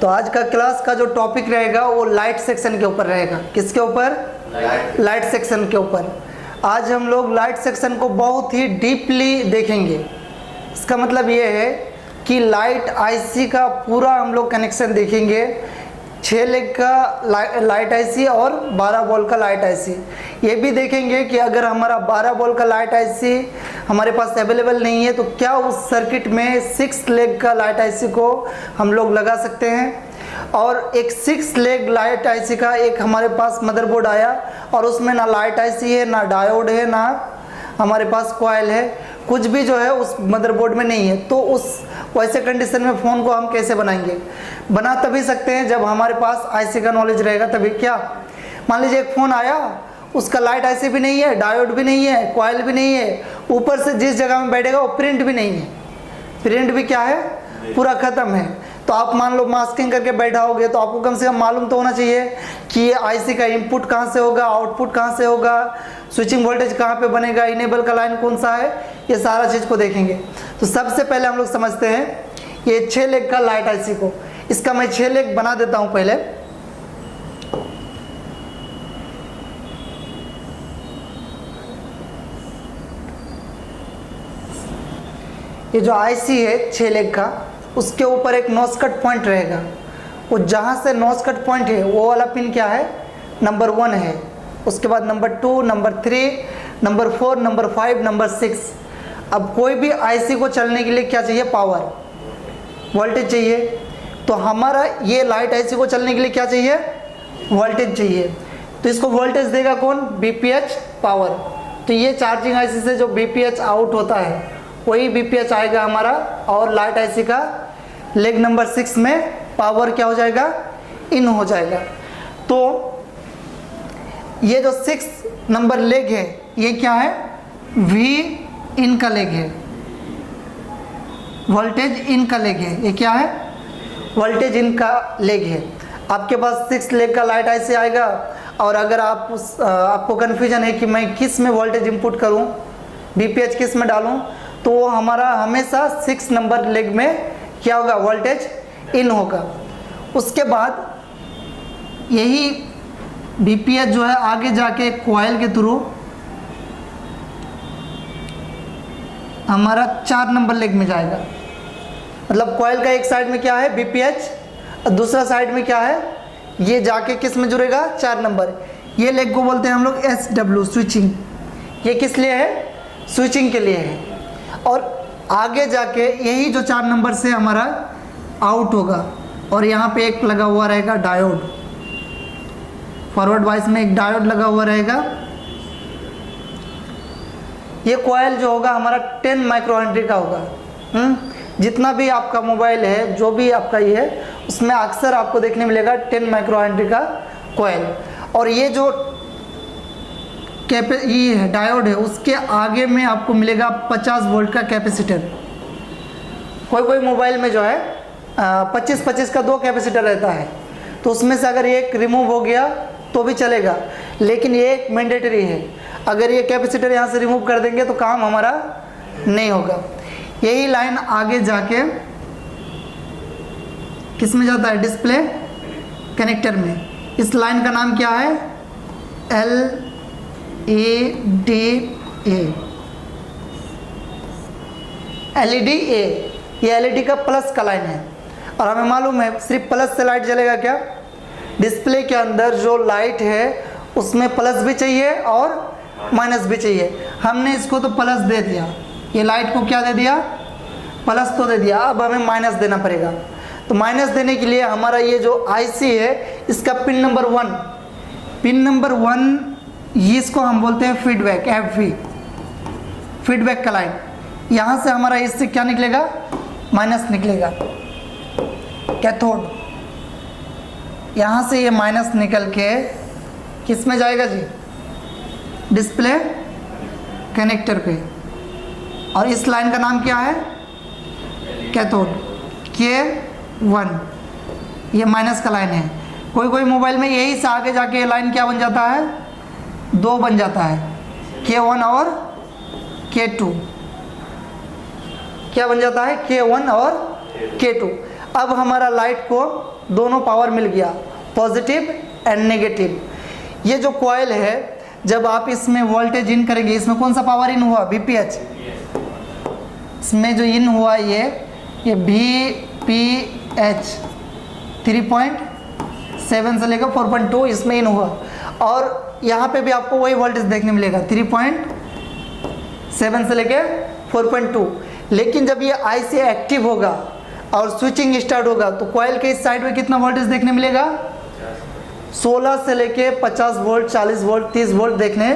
तो आज का क्लास का जो टॉपिक रहेगा वो लाइट सेक्शन के ऊपर रहेगा। किसके ऊपर? लाइट सेक्शन के ऊपर। आज हम लोग लाइट सेक्शन को बहुत ही डीपली देखेंगे। इसका मतलब ये है कि लाइट आईसी का पूरा हम लोग कनेक्शन देखेंगे। 6 लेग का लाइट आईसी और 12 वोल्ट का लाइट आईसी। ये भी देखेंगे कि अगर हमारा 12 वोल्ट का लाइट आईसी हमारे पास अवेलेबल नहीं है तो क्या उस सर्किट में 6 लेग का लाइट आईसी को हम लोग लगा सकते हैं। और एक 6 लेग लाइट आईसी का एक हमारे पास मदरबोर्ड आया और उसमें ना लाइट आईसी है, ना डायोड है, ना हमारे पास कॉइल है, कुछ भी जो है उस मदरबोर्ड में नहीं है। तो उस वैसे कंडीशन में फ़ोन को हम कैसे बनाएंगे? बना तभी सकते हैं जब हमारे पास आईसी का नॉलेज रहेगा तभी। क्या मान लीजिए एक फ़ोन आया, उसका लाइट आईसी भी नहीं है, डायोड भी नहीं है, कॉइल भी नहीं है, ऊपर से जिस जगह में बैठेगा वो प्रिंट भी नहीं है। प्रिंट भी क्या है? पूरा ख़त्म है। तो आप मान लो मास्किंग करके बैठा होगे तो आपको कम से कम मालूम तो होना चाहिए कि ये आईसी का इनपुट कहाँ से होगा, आउटपुट कहाँ से होगा, स्विचिंग वोल्टेज कहाँ पे बनेगा, इनेबल का लाइन कौन सा है, ये सारा चीज़ को देखेंगे। तो सबसे पहले हम लोग समझते हैं ये 6 लेग का लाइट आईसी को। इसका मैं 6 लेग बना देता हूँ पहले। ये जो आईसी है 6 लेग का, उसके ऊपर एक नोज कट पॉइंट रहेगा। वो जहाँ से नोज कट पॉइंट है वो वाला पिन क्या है? नंबर 1 है। उसके बाद number 2, number 3, number 4, number 5, number 6। अब कोई भी आईसी को चलने के लिए क्या चाहिए? पावर, वोल्टेज चाहिए। तो हमारा ये लाइट आईसी को चलने के लिए क्या चाहिए? वोल्टेज चाहिए। तो इसको वोल्टेज देगा कौन? BPH power. तो ये चार्जिंग आईसी से जो बीपीएच आउट होता है वही बीपीएच आएगा हमारा, और लाइट आईसी का लेग नंबर 6 में पावर क्या हो जाएगा? इन हो जाएगा। तो ये जो 6 नंबर लेग है ये क्या है? वी इन का लेग है, वोल्टेज इन का लेग है। ये क्या है? वोल्टेज इन का लेग है। आपके पास 6 लेग का लाइट आईसी आएगा और अगर आपको कन्फ्यूजन है कि मैं किस में वोल्टेज इनपुट करूं, बीपीएच किस में डालूं, तो वो हमारा हमेशा 6 नंबर लेग में क्या होगा? वोल्टेज इन होगा। उसके बाद यही बीपीएच जो है आगे जाके कॉइल के थ्रू हमारा 4 नंबर लेग में जाएगा। मतलब कॉइल का एक साइड में क्या है? बीपीएच, और दूसरा साइड में क्या है? ये जाके किस में जुड़ेगा? 4 नंबर। ये लेग को बोलते हैं हम लोग SW, स्विचिंग। ये किस लिए है? स्विचिंग के लिए है। और आगे जाके यही जो 4 नंबर से हमारा आउट होगा और यहाँ पे एक लगा हुआ रहेगा डायोड, फॉरवर्ड वाइस में एक डायोड लगा हुआ रहेगा। ये कॉइल जो होगा हमारा 10 माइक्रो हेनरी का होगा। जितना भी आपका मोबाइल है, जो भी आपका ये है, उसमें अक्सर आपको देखने मिलेगा 10 माइक्रो हेनरी का कॉइल। और ये जो ये है डायोड है, उसके आगे में आपको मिलेगा 50 वोल्ट का कैपेसिटर। कोई मोबाइल में जो है 25-25 का 2 कैपेसिटर रहता है, तो उसमें से अगर एक रिमूव हो गया तो भी चलेगा, लेकिन ये एक मैंडेटरी है। अगर ये कैपेसिटर यहाँ से रिमूव कर देंगे तो काम हमारा नहीं होगा। यही लाइन आगे जाके किस में जाता है? डिस्प्ले कनेक्टर में। इस लाइन का नाम क्या है? LED A। ये LED का प्लस का लाइन है और हमें मालूम है सिर्फ प्लस से लाइट जलेगा क्या? डिस्प्ले के अंदर जो लाइट है उसमें प्लस भी चाहिए और माइनस भी चाहिए। हमने इसको तो प्लस दे दिया, ये लाइट को क्या दे दिया? प्लस तो दे दिया। अब हमें माइनस देना पड़ेगा। तो माइनस देने के लिए हमारा ये जो आईसी है इसका पिन नंबर 1, ये इसको हम बोलते हैं फीडबैक, FV, फीडबैक का लाइन। यहाँ से हमारा इससे क्या निकलेगा? माइनस निकलेगा, कैथोड। यहाँ से ये माइनस निकल के किस में जाएगा जी? डिस्प्ले कनेक्टर पे। और इस लाइन का नाम क्या है? Cathode, K1। ये माइनस का लाइन है। कोई मोबाइल में यही से आगे जाके ये लाइन क्या बन जाता है? 2 बन जाता है, K1 और K2। क्या बन जाता है? K1 और K2। अब हमारा लाइट को दोनों पावर मिल गया, पॉजिटिव एंड नेगेटिव। ये जो कॉइल है जब आप इसमें वोल्टेज इन करेंगे, इसमें कौन सा पावर इन हुआ, VPH। इसमें जो इन हुआ ये VPH 3.7 से लेकर 4.2 इसमें इन हुआ, और यहाँ पे भी आपको वही वोल्टेज देखने मिलेगा 3.7 से लेकर 4.2। लेकिन जब ये IC एक्टिव होगा और स्विचिंग स्टार्ट होगा तो कॉइल के इस साइड में कितना वोल्टेज देखने मिलेगा, 16 से लेके 50 वोल्ट, 40 वोल्ट, 30 वोल्ट देखने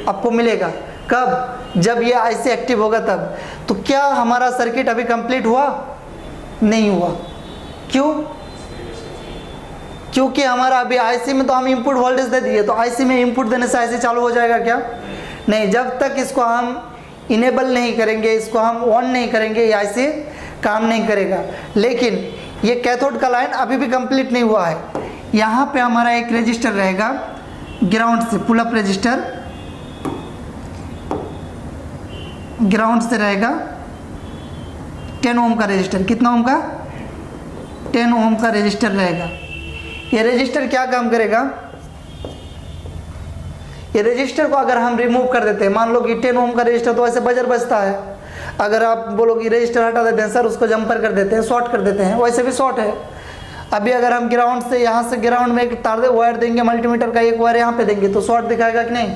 आपको मिलेगा। कब, जब ये IC एक्टिव होगा तब। तो क्या हमारा सर्किट अभी कंप्लीट हुआ, नहीं हुआ। क्यों, क्योंकि हमारा अभी IC में तो हम इनपुट वोल्टेज दे दिए, तो IC में इनपुट देने से IC चालू हो जाएगा क्या, नहीं। जब तक इसको हम इनेबल नहीं करेंगे, इसको हम ऑन नहीं करेंगे, ये IC काम नहीं करेगा। लेकिन ये कैथोड का लाइन अभी भी कंप्लीट नहीं हुआ है। यहाँ पे हमारा एक रेजिस्टर रहेगा ग्राउंड से, पुल अप रेजिस्टर ग्राउंड से रहेगा 10 ओम का रेजिस्टर। कितना ओम का, 10 ओम का रेजिस्टर रहेगा। ये रेजिस्टर क्या काम करेगा, ये रेजिस्टर को अगर हम रिमूव कर देते हैं, मान लो कि 10 ओम का रेजिस्टर तो ऐसे बजर बजता है, अगर आप बोलो कि रेजिस्टर हटा देते हैं सर, उसको जंपर कर देते हैं, शॉर्ट कर देते हैं, वैसे भी शॉर्ट है। अभी अगर हम ग्राउंड से, यहाँ से ग्राउंड में एक तार दे वायर देंगे, मल्टीमीटर का एक वायर यहाँ पे देंगे तो शॉर्ट दिखाएगा कि नहीं,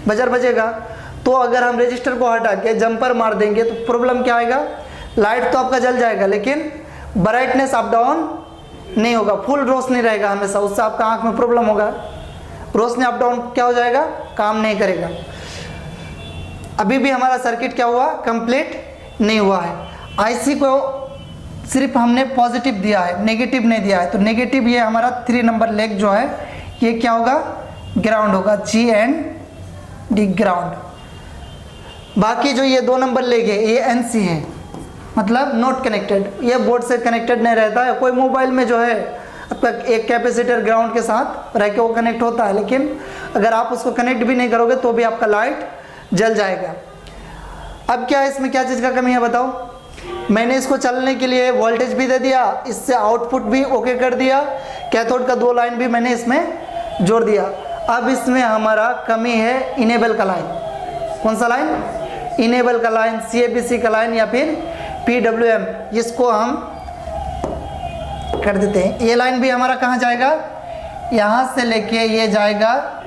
बजर बजेगा। तो अगर हम रेजिस्टर को हटा के जंपर मार देंगे तो प्रॉब्लम क्या आएगा, लाइट तो आपका जल जाएगा लेकिन ब्राइटनेस अप डाउन नहीं होगा, फुल रोशनी रहेगा हमेशा, उससे आपका आंख में प्रॉब्लम होगा, रोशनी अप डाउन क्या हो जाएगा, काम नहीं करेगा। अभी भी हमारा सर्किट क्या हुआ, कंप्लीट नहीं हुआ है। IC को सिर्फ हमने पॉजिटिव दिया है, नेगेटिव नहीं दिया है, तो नेगेटिव ये हमारा 3 नंबर लेग जो है ये क्या होगा, ग्राउंड होगा, G एंड D ग्राउंड। बाकी जो ये 2 नंबर लेग है ये NC है, मतलब नॉट कनेक्टेड, ये बोर्ड से कनेक्टेड नहीं रहता है। कोई मोबाइल में जो है आपका एक कैपेसिटर ग्राउंड के साथ रह के वो कनेक्ट होता है, लेकिन अगर आप उसको कनेक्ट भी नहीं करोगे तो भी आपका लाइट जल जाएगा। अब क्या है, इसमें क्या चीज़ का कमी है बताओ। मैंने इसको चलने के लिए वोल्टेज भी दे दिया, इससे आउटपुट भी ओके कर दिया, कैथोड का 2 लाइन भी मैंने इसमें जोड़ दिया। अब इसमें हमारा कमी है इनेबल का लाइन। कौन सा लाइन, इनेबल का लाइन, CABC का लाइन या फिर PWM, इसको हम कर देते हैं। ये लाइन भी हमारा कहाँ जाएगा, यहाँ से लेके ये जाएगा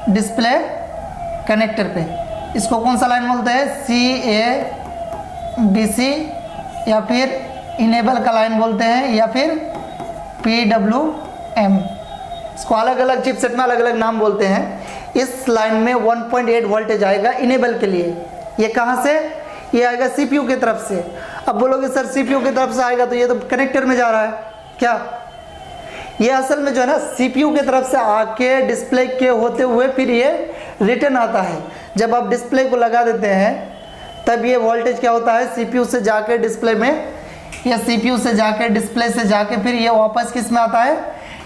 डिस्प्ले कनेक्टर पे। इसको कौन सा लाइन बोलते हैं, CABC या फिर इनेबल का लाइन बोलते हैं या फिर PWM। इसको अलग अलग चिपसेट में अलग अलग नाम बोलते हैं। इस लाइन में 1.8 वोल्टेज आएगा इनेबल के लिए। ये कहाँ से, ये आएगा CPU की तरफ से। अब बोलोगे सर CPU की तरफ से आएगा तो ये तो कनेक्टर में जा रहा है क्या, ये असल में जो है ना CPU की तरफ से आके डिस्प्ले के होते हुए फिर ये रिटर्न आता है। जब आप डिस्प्ले को लगा देते हैं तब ये वोल्टेज क्या होता है, CPU से जाके डिस्प्ले में, या CPU से जाके डिस्प्ले से जाके फिर ये वापस किस में आता है,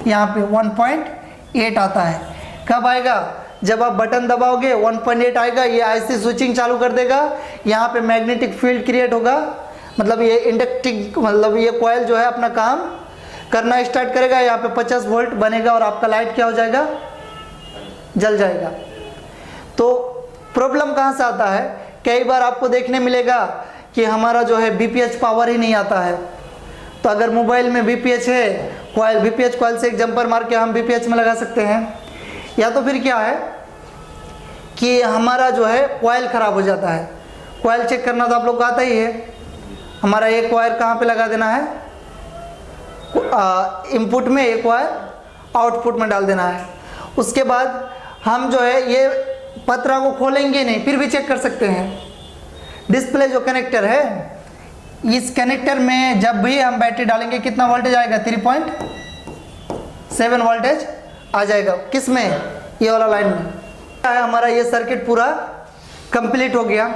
यहाँ पे 1.8 आता है। कब आएगा, जब आप बटन दबाओगे 1.8 आएगा, ये IC स्विचिंग चालू कर देगा, यहाँ पे मैग्नेटिक फील्ड क्रिएट होगा, मतलब ये इंडक्टिव, मतलब ये कॉइल जो है अपना काम करना स्टार्ट करेगा, यहाँ पे 50 वोल्ट बनेगा और आपका लाइट क्या हो जाएगा, जल जाएगा। तो प्रॉब्लम कहाँ से आता है, कई बार आपको देखने मिलेगा कि हमारा जो है BPH पावर ही नहीं आता है। तो अगर मोबाइल में BPH है, कॉइल BPH कॉइल से एक जंपर मार के हम BPH में लगा सकते हैं। या तो फिर क्या है कि हमारा जो है कॉइल ख़राब हो जाता है। कॉइल चेक करना तो आप लोग को आता ही है। हमारा एक वायर कहाँ पे लगा देना है, इनपुट में, एक वायर आउटपुट में डाल देना है। उसके बाद हम जो है ये पत्रा को खोलेंगे नहीं, फिर भी चेक कर सकते हैं। डिस्प्ले जो कनेक्टर है, इस कनेक्टर में जब भी हम बैटरी डालेंगे कितना वोल्टेज आएगा, 3.7 वोल्टेज आ जाएगा। किस में, ये वाला लाइन में। हमारा ये सर्किट पूरा कंप्लीट हो गया।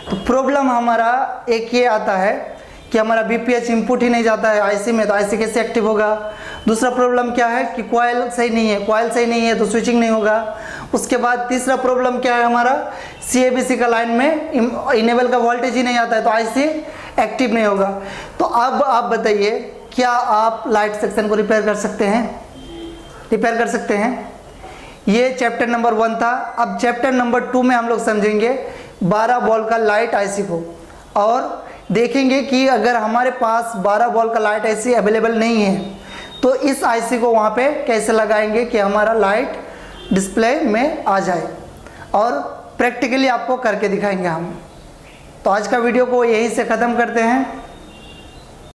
तो प्रॉब्लम हमारा एक ये आता है कि हमारा BPH इनपुट ही नहीं जाता है IC में, तो IC कैसे एक्टिव होगा। दूसरा प्रॉब्लम क्या है कि कॉइल सही नहीं है, कॉइल सही नहीं है तो स्विचिंग नहीं होगा। उसके बाद तीसरा प्रॉब्लम क्या है हमारा, CABC का लाइन में इनेबल का वोल्टेज ही नहीं आता है तो IC एक्टिव नहीं होगा। तो अब आप बताइए क्या आप लाइट सेक्शन को रिपेयर कर सकते हैं? रिपेयर कर सकते हैं। ये चैप्टर नंबर 1 था। अब चैप्टर नंबर 2 में हम लोग समझेंगे 12 वोल्ट का लाइट आईसी को, और देखेंगे कि अगर हमारे पास 12 वोल्ट का लाइट आईसी अवेलेबल नहीं है तो इस आईसी को वहाँ पे कैसे लगाएंगे कि हमारा लाइट डिस्प्ले में आ जाए, और प्रैक्टिकली आपको करके दिखाएंगे हम। तो आज का वीडियो को यहीं से ख़त्म करते हैं।